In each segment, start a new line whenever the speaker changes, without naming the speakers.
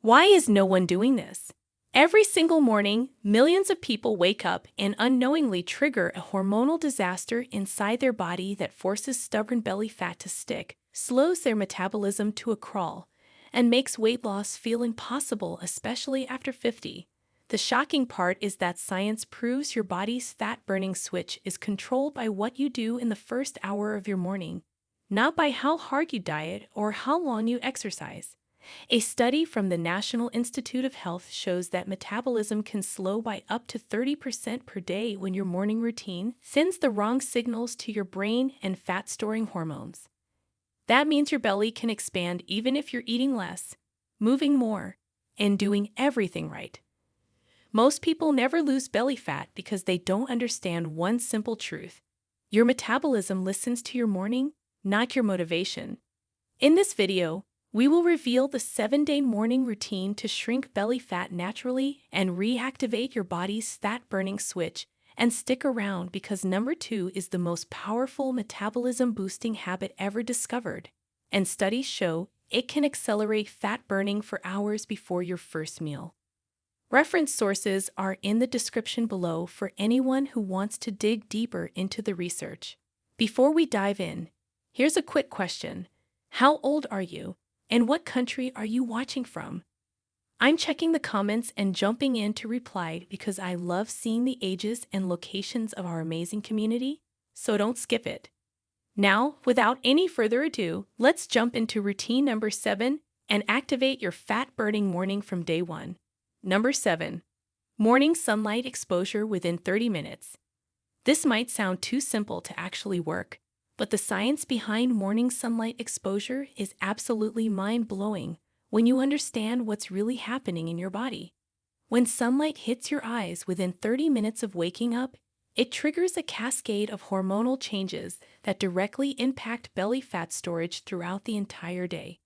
Why is no one doing this? Every single morning, millions of people wake up and unknowingly trigger a hormonal disaster inside their body that forces stubborn belly fat to stick, slows their metabolism to a crawl, and makes weight loss feel impossible, especially after 50. The shocking part is that science proves your body's fat-burning switch is controlled by what you do in the first hour of your morning, not by how hard you diet or how long you exercise. A study from the National Institute of Health shows that metabolism can slow by up to 30% per day when your morning routine sends the wrong signals to your brain and fat-storing hormones. That means your belly can expand even if you're eating less, moving more, and doing everything right. Most people never lose belly fat because they don't understand one simple truth. Your metabolism listens to your morning, not your motivation. In this video, we will reveal the 7-day morning routine to shrink belly fat naturally and reactivate your body's fat-burning switch. And stick around because number 2 is the most powerful metabolism-boosting habit ever discovered. And studies show it can accelerate fat burning for hours before your first meal. Reference sources are in the description below for anyone who wants to dig deeper into the research. Before we dive in, here's a quick question. How old are you? And what country are you watching from? I'm checking the comments and jumping in to reply because I love seeing the ages and locations of our amazing community, so don't skip it. Now, without any further ado, let's jump into routine number 7 and activate your fat-burning morning from day 1. Number 7. Morning sunlight exposure within 30 minutes. This might sound too simple to actually work, but the science behind morning sunlight exposure is absolutely mind-blowing when you understand what's really happening in your body. When sunlight hits your eyes within 30 minutes of waking up, it triggers a cascade of hormonal changes that directly impact belly fat storage throughout the entire day.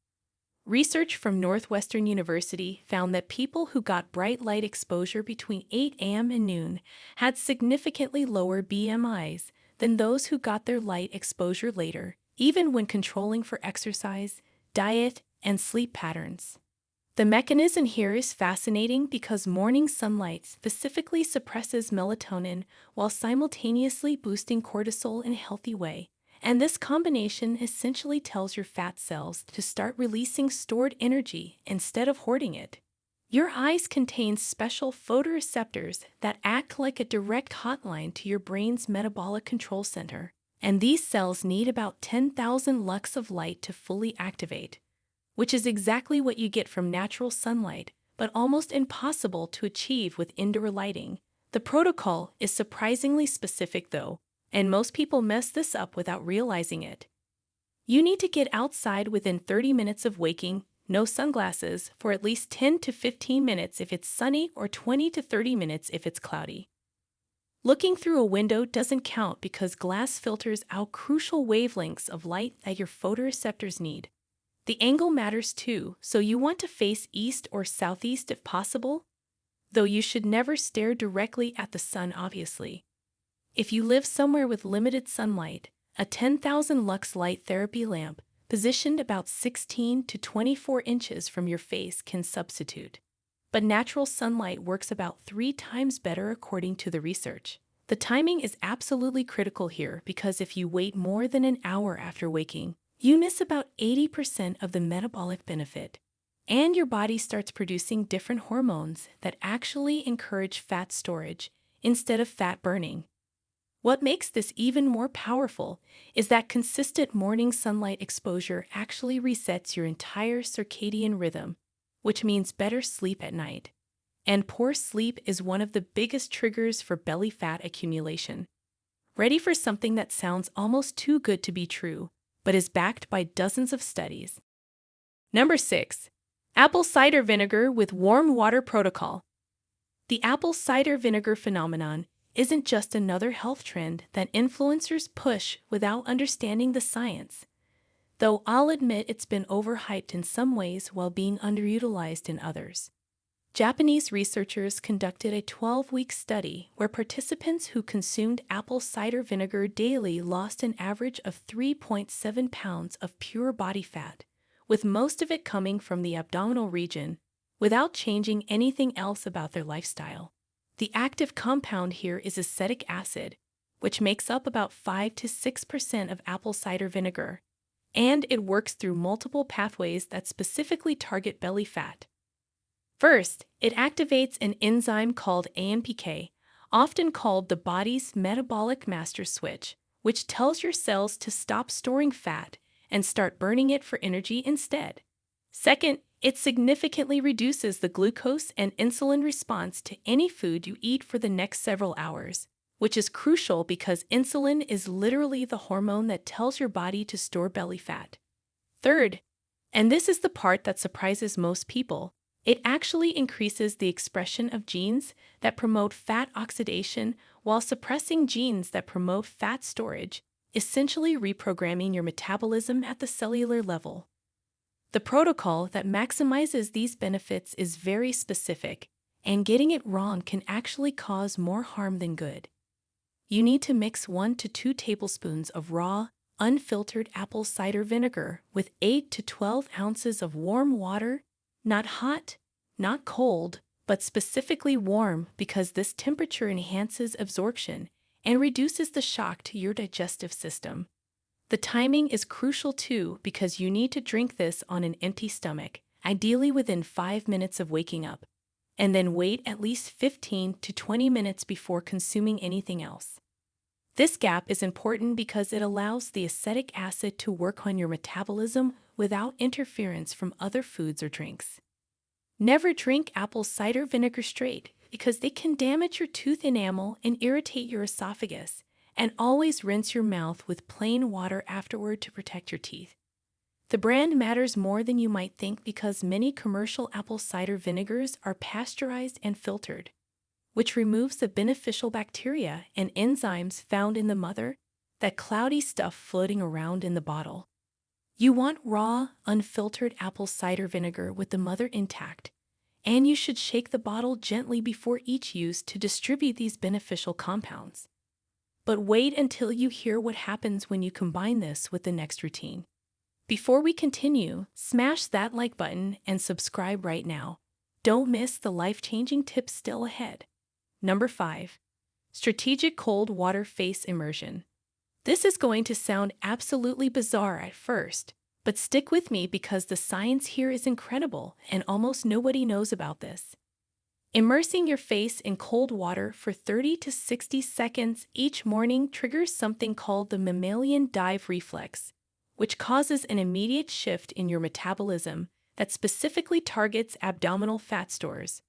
Research from Northwestern University found that people who got bright light exposure between 8 a.m. and noon had significantly lower BMIs than those who got their light exposure later, even when controlling for exercise, diet, and sleep patterns. The mechanism here is fascinating because morning sunlight specifically suppresses melatonin while simultaneously boosting cortisol in a healthy way. And this combination essentially tells your fat cells to start releasing stored energy instead of hoarding it. Your eyes contain special photoreceptors that act like a direct hotline to your brain's metabolic control center, and these cells need about 10,000 lux of light to fully activate, which is exactly what you get from natural sunlight, but almost impossible to achieve with indoor lighting. The protocol is surprisingly specific though, and most people mess this up without realizing it. You need to get outside within 30 minutes of waking, no sunglasses, for at least 10 to 15 minutes if it's sunny or 20 to 30 minutes if it's cloudy. Looking through a window doesn't count because glass filters out crucial wavelengths of light that your photoreceptors need. The angle matters too, so you want to face east or southeast if possible, though you should never stare directly at the sun obviously. If you live somewhere with limited sunlight, a 10,000 lux light therapy lamp positioned about 16 to 24 inches from your face can substitute. But natural sunlight works about 3 times better according to the research. The timing is absolutely critical here because if you wait more than an hour after waking, you miss about 80% of the metabolic benefit, and your body starts producing different hormones that actually encourage fat storage instead of fat burning. What makes this even more powerful is that consistent morning sunlight exposure actually resets your entire circadian rhythm, which means better sleep at night. And poor sleep is one of the biggest triggers for belly fat accumulation. Ready for something that sounds almost too good to be true, but is backed by dozens of studies. Number 6. Apple cider vinegar with warm water protocol. The apple cider vinegar phenomenon isn't just another health trend that influencers push without understanding the science, though I'll admit it's been overhyped in some ways while being underutilized in others. Japanese researchers conducted a 12-week study where participants who consumed apple cider vinegar daily lost an average of 3.7 pounds of pure body fat, with most of it coming from the abdominal region, without changing anything else about their lifestyle. The active compound here is acetic acid, which makes up about 5 to 6% of apple cider vinegar, and it works through multiple pathways that specifically target belly fat. First, it activates an enzyme called AMPK, often called the body's metabolic master switch, which tells your cells to stop storing fat and start burning it for energy instead. Second, it significantly reduces the glucose and insulin response to any food you eat for the next several hours, which is crucial because insulin is literally the hormone that tells your body to store belly fat. Third, and this is the part that surprises most people, it actually increases the expression of genes that promote fat oxidation while suppressing genes that promote fat storage, essentially reprogramming your metabolism at the cellular level. The protocol that maximizes these benefits is very specific, and getting it wrong can actually cause more harm than good. You need to mix 1 to 2 tablespoons of raw, unfiltered apple cider vinegar with 8 to 12 ounces of warm water, not hot, not cold, but specifically warm because this temperature enhances absorption and reduces the shock to your digestive system. The timing is crucial too because you need to drink this on an empty stomach, ideally within 5 minutes of waking up, and then wait at least 15 to 20 minutes before consuming anything else. This gap is important because it allows the acetic acid to work on your metabolism without interference from other foods or drinks. Never drink apple cider vinegar straight because they can damage your tooth enamel and irritate your esophagus, and always rinse your mouth with plain water afterward to protect your teeth. The brand matters more than you might think because many commercial apple cider vinegars are pasteurized and filtered, which removes the beneficial bacteria and enzymes found in the mother, that cloudy stuff floating around in the bottle. You want raw, unfiltered apple cider vinegar with the mother intact, and you should shake the bottle gently before each use to distribute these beneficial compounds. But wait until you hear what happens when you combine this with the next routine. Before we continue, smash that like button and subscribe right now. Don't miss the life-changing tips still ahead. Number 5. Strategic cold water face immersion. This is going to sound absolutely bizarre at first, but stick with me because the science here is incredible and almost nobody knows about this. Immersing your face in cold water for 30 to 60 seconds each morning triggers something called the mammalian dive reflex, which causes an immediate shift in your metabolism that specifically targets abdominal fat stores.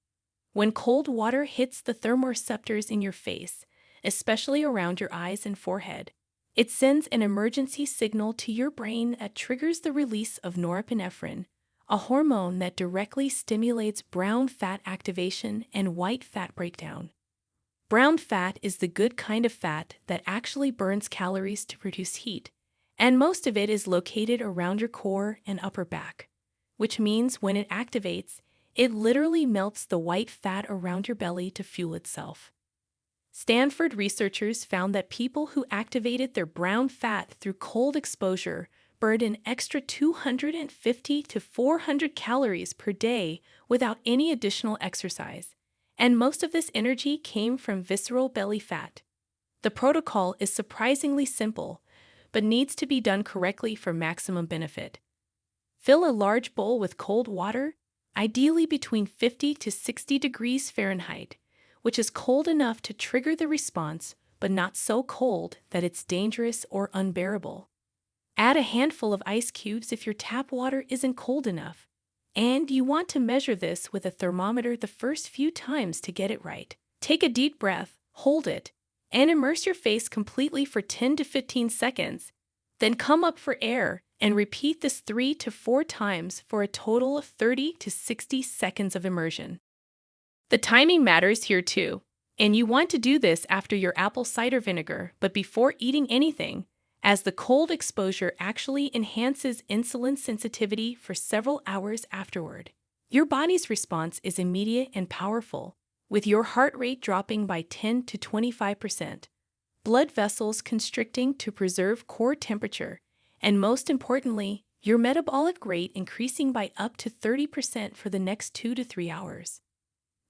When cold water hits the thermoreceptors in your face, especially around your eyes and forehead, it sends an emergency signal to your brain that triggers the release of norepinephrine, a hormone that directly stimulates brown fat activation and white fat breakdown. Brown fat is the good kind of fat that actually burns calories to produce heat, and most of it is located around your core and upper back, which means when it activates, it literally melts the white fat around your belly to fuel itself. Stanford researchers found that people who activated their brown fat through cold exposure burned an extra 250 to 400 calories per day without any additional exercise, and most of this energy came from visceral belly fat. The protocol is surprisingly simple, but needs to be done correctly for maximum benefit. Fill a large bowl with cold water, ideally between 50 to 60 degrees Fahrenheit, which is cold enough to trigger the response, but not so cold that it's dangerous or unbearable. Add a handful of ice cubes if your tap water isn't cold enough, and you want to measure this with a thermometer the first few times to get it right. Take a deep breath, hold it, and immerse your face completely for 10 to 15 seconds. Then come up for air and repeat this 3 to 4 times for a total of 30 to 60 seconds of immersion. The timing matters here too, and you want to do this after your apple cider vinegar, but before eating anything, as the cold exposure actually enhances insulin sensitivity for several hours afterward. Your body's response is immediate and powerful, with your heart rate dropping by 10 to 25%, blood vessels constricting to preserve core temperature, and most importantly, your metabolic rate increasing by up to 30% for the next 2 to 3 hours.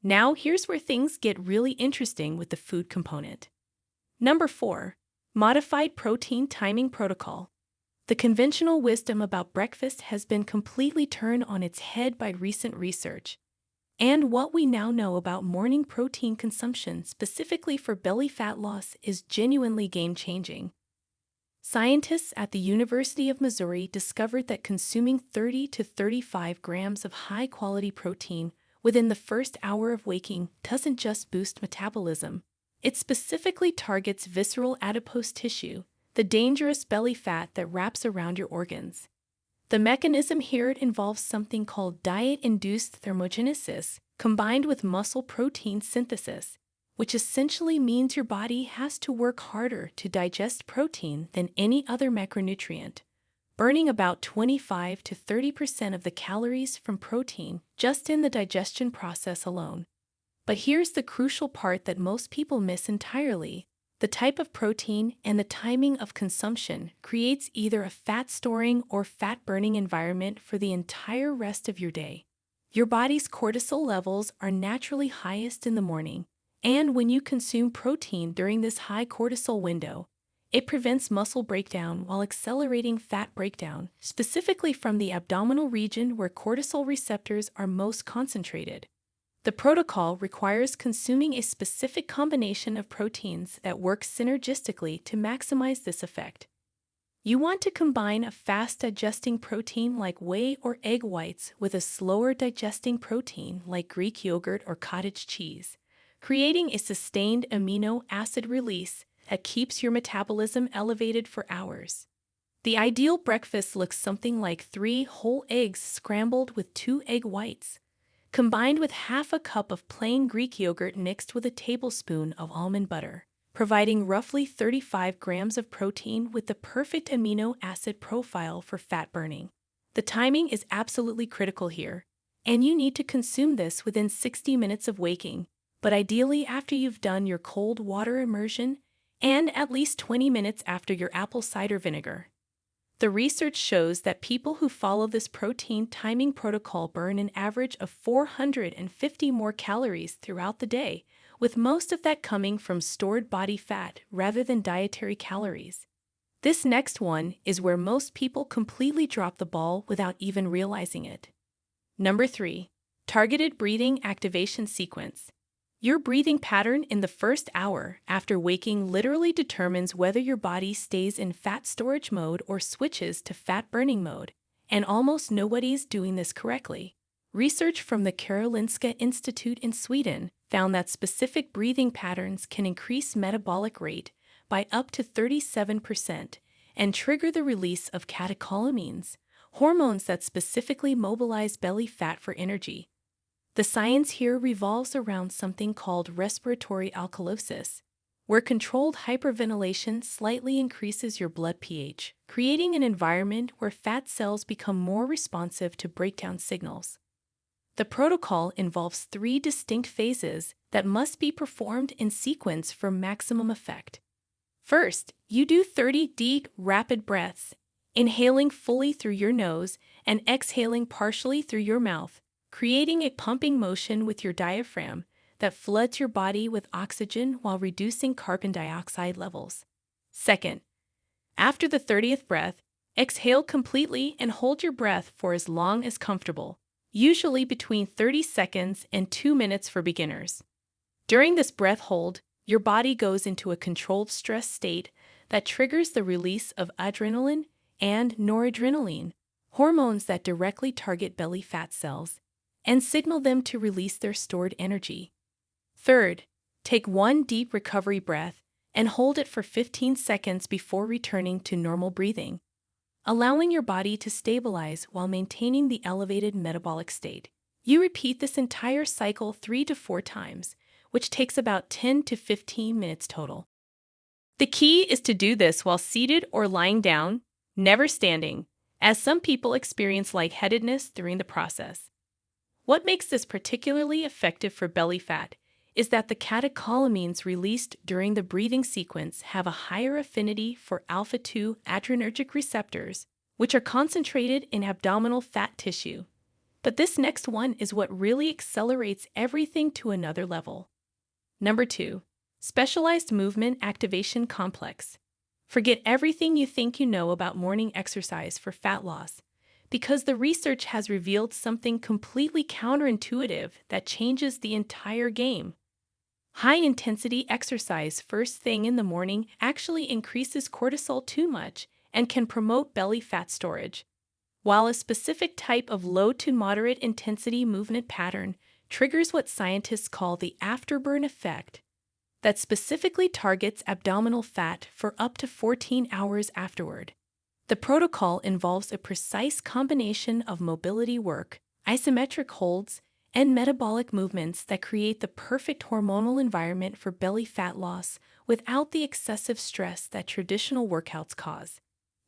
Now, here's where things get really interesting with the food component. Number 4. Modified protein timing protocol. The conventional wisdom about breakfast has been completely turned on its head by recent research. And what we now know about morning protein consumption specifically for belly fat loss is genuinely game-changing. Scientists at the University of Missouri discovered that consuming 30 to 35 grams of high-quality protein within the first hour of waking doesn't just boost metabolism. It specifically targets visceral adipose tissue, the dangerous belly fat that wraps around your organs. The mechanism here involves something called diet-induced thermogenesis combined with muscle protein synthesis, which essentially means your body has to work harder to digest protein than any other macronutrient, burning about 25 to 30% of the calories from protein just in the digestion process alone. But here's the crucial part that most people miss entirely. The type of protein and the timing of consumption creates either a fat-storing or fat-burning environment for the entire rest of your day. Your body's cortisol levels are naturally highest in the morning, and when you consume protein during this high cortisol window, it prevents muscle breakdown while accelerating fat breakdown, specifically from the abdominal region where cortisol receptors are most concentrated. The protocol requires consuming a specific combination of proteins that work synergistically to maximize this effect. You want to combine a fast-digesting protein like whey or egg whites with a slower-digesting protein like Greek yogurt or cottage cheese, creating a sustained amino acid release that keeps your metabolism elevated for hours. The ideal breakfast looks something like 3 whole eggs scrambled with 2 egg whites, combined with half a cup of plain Greek yogurt mixed with a tablespoon of almond butter, providing roughly 35 grams of protein with the perfect amino acid profile for fat burning. The timing is absolutely critical here, and you need to consume this within 60 minutes of waking, but ideally after you've done your cold water immersion and at least 20 minutes after your apple cider vinegar. The research shows that people who follow this protein timing protocol burn an average of 450 more calories throughout the day, with most of that coming from stored body fat rather than dietary calories. This next one is where most people completely drop the ball without even realizing it. Number 3. Targeted breathing activation sequence. Your breathing pattern in the first hour after waking literally determines whether your body stays in fat storage mode or switches to fat burning mode, and almost nobody's doing this correctly. Research from the Karolinska Institute in Sweden found that specific breathing patterns can increase metabolic rate by up to 37% and trigger the release of catecholamines, hormones that specifically mobilize belly fat for energy. The science here revolves around something called respiratory alkalosis, where controlled hyperventilation slightly increases your blood pH, creating an environment where fat cells become more responsive to breakdown signals. The protocol involves 3 distinct phases that must be performed in sequence for maximum effect. First, you do 30 deep, rapid breaths, inhaling fully through your nose and exhaling partially through your mouth, creating a pumping motion with your diaphragm that floods your body with oxygen while reducing carbon dioxide levels. Second, after the 30th breath, exhale completely and hold your breath for as long as comfortable, usually between 30 seconds and 2 minutes for beginners. During this breath hold, your body goes into a controlled stress state that triggers the release of adrenaline and noradrenaline, hormones that directly target belly fat cells and signal them to release their stored energy. Third, take 1 deep recovery breath and hold it for 15 seconds before returning to normal breathing, allowing your body to stabilize while maintaining the elevated metabolic state. You repeat this entire cycle 3 to 4 times, which takes about 10 to 15 minutes total. The key is to do this while seated or lying down, never standing, as some people experience lightheadedness during the process. What makes this particularly effective for belly fat is that the catecholamines released during the breathing sequence have a higher affinity for alpha-2 adrenergic receptors, which are concentrated in abdominal fat tissue. But this next one is what really accelerates everything to another level. Number 2. Specialized Movement Activation Complex. Forget everything you think you know about morning exercise for fat loss, because the research has revealed something completely counterintuitive that changes the entire game. High-intensity exercise first thing in the morning actually increases cortisol too much and can promote belly fat storage, while a specific type of low to moderate intensity movement pattern triggers what scientists call the afterburn effect that specifically targets abdominal fat for up to 14 hours afterward. The protocol involves a precise combination of mobility work, isometric holds, and metabolic movements that create the perfect hormonal environment for belly fat loss without the excessive stress that traditional workouts cause.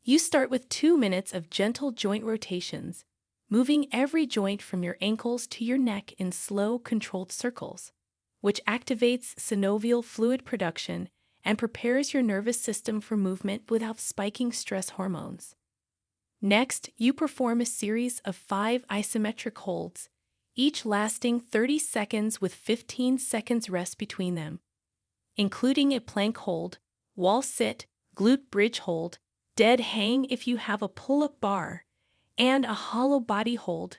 You start with 2 minutes of gentle joint rotations, moving every joint from your ankles to your neck in slow, controlled circles, which activates synovial fluid production and prepares your nervous system for movement without spiking stress hormones. Next, you perform a series of 5 isometric holds, each lasting 30 seconds with 15 seconds rest between them, including a plank hold, wall sit, glute bridge hold, dead hang if you have a pull-up bar, and a hollow body hold,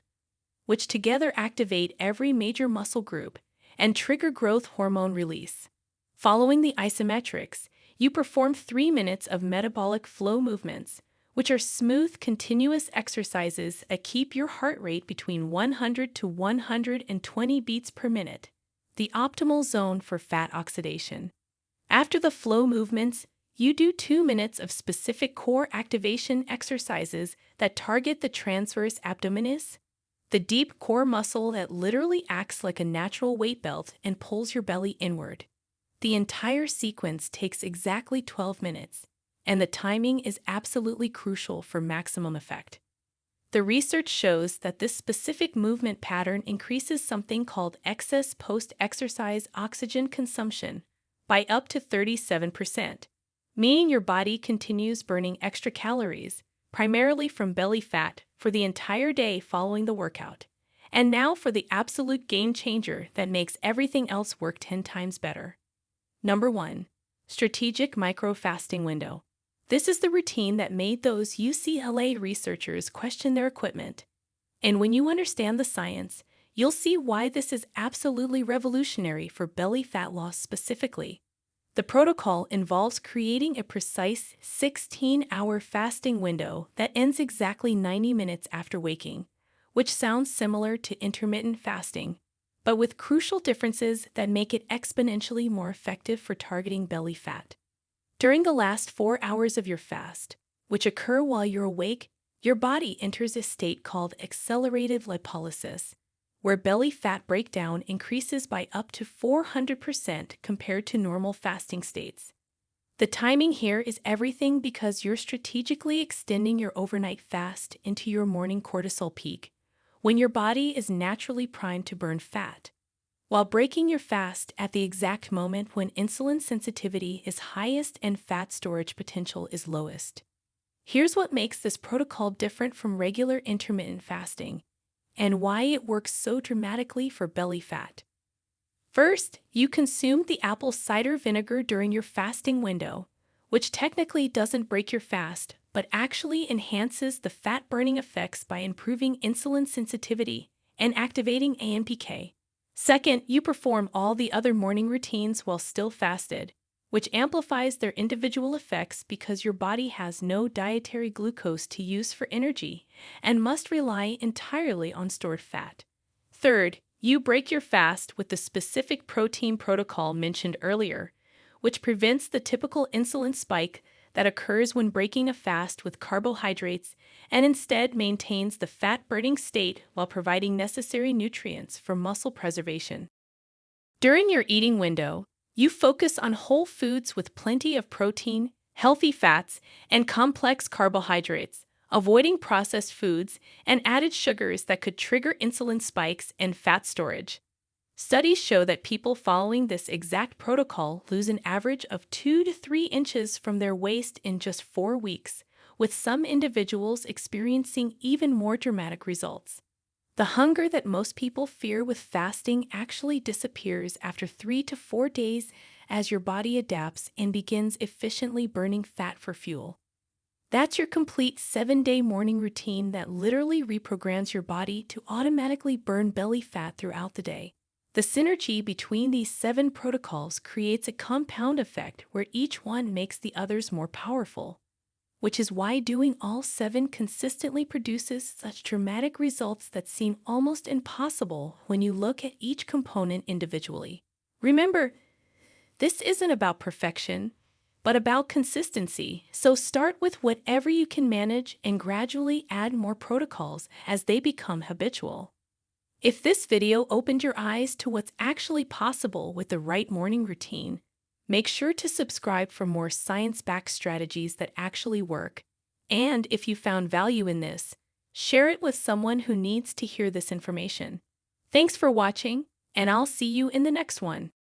which together activate every major muscle group and trigger growth hormone release. Following the isometrics, you perform 3 minutes of metabolic flow movements, which are smooth, continuous exercises that keep your heart rate between 100 to 120 beats per minute, the optimal zone for fat oxidation. After the flow movements, you do 2 minutes of specific core activation exercises that target the transverse abdominis, the deep core muscle that literally acts like a natural weight belt and pulls your belly inward. The entire sequence takes exactly 12 minutes, and the timing is absolutely crucial for maximum effect. The research shows that this specific movement pattern increases something called excess post-exercise oxygen consumption by up to 37%, meaning your body continues burning extra calories, primarily from belly fat, for the entire day following the workout. And now for the absolute game changer that makes everything else work 10 times better. Number 1. Strategic micro-fasting window. This is the routine that made those UCLA researchers question their equipment. And when you understand the science, you'll see why this is absolutely revolutionary for belly fat loss specifically. The protocol involves creating a precise 16-hour fasting window that ends exactly 90 minutes after waking, which sounds similar to intermittent fasting, but with crucial differences that make it exponentially more effective for targeting belly fat. During the last 4 hours of your fast, which occur while you're awake, your body enters a state called accelerated lipolysis, where belly fat breakdown increases by up to 400% compared to normal fasting states. The timing here is everything because you're strategically extending your overnight fast into your morning cortisol peak, when your body is naturally primed to burn fat, while breaking your fast at the exact moment when insulin sensitivity is highest and fat storage potential is lowest. Here's what makes this protocol different from regular intermittent fasting, and why it works so dramatically for belly fat. First, you consume the apple cider vinegar during your fasting window, which technically doesn't break your fast, but actually enhances the fat-burning effects by improving insulin sensitivity and activating AMPK. Second, you perform all the other morning routines while still fasted, which amplifies their individual effects because your body has no dietary glucose to use for energy and must rely entirely on stored fat. Third, you break your fast with the specific protein protocol mentioned earlier, which prevents the typical insulin spike that occurs when breaking a fast with carbohydrates and instead maintains the fat-burning state while providing necessary nutrients for muscle preservation. During your eating window, you focus on whole foods with plenty of protein, healthy fats, and complex carbohydrates, avoiding processed foods and added sugars that could trigger insulin spikes and fat storage. Studies show that people following this exact protocol lose an average of 2 to 3 inches from their waist in just 4 weeks, with some individuals experiencing even more dramatic results. The hunger that most people fear with fasting actually disappears after 3 to 4 days as your body adapts and begins efficiently burning fat for fuel. That's your complete 7-day morning routine that literally reprograms your body to automatically burn belly fat throughout the day. The synergy between these 7 protocols creates a compound effect where each one makes the others more powerful, which is why doing all 7 consistently produces such dramatic results that seem almost impossible when you look at each component individually. Remember, this isn't about perfection, but about consistency, so start with whatever you can manage and gradually add more protocols as they become habitual. If this video opened your eyes to what's actually possible with the right morning routine, make sure to subscribe for more science-backed strategies that actually work. And if you found value in this, share it with someone who needs to hear this information. Thanks for watching, and I'll see you in the next one.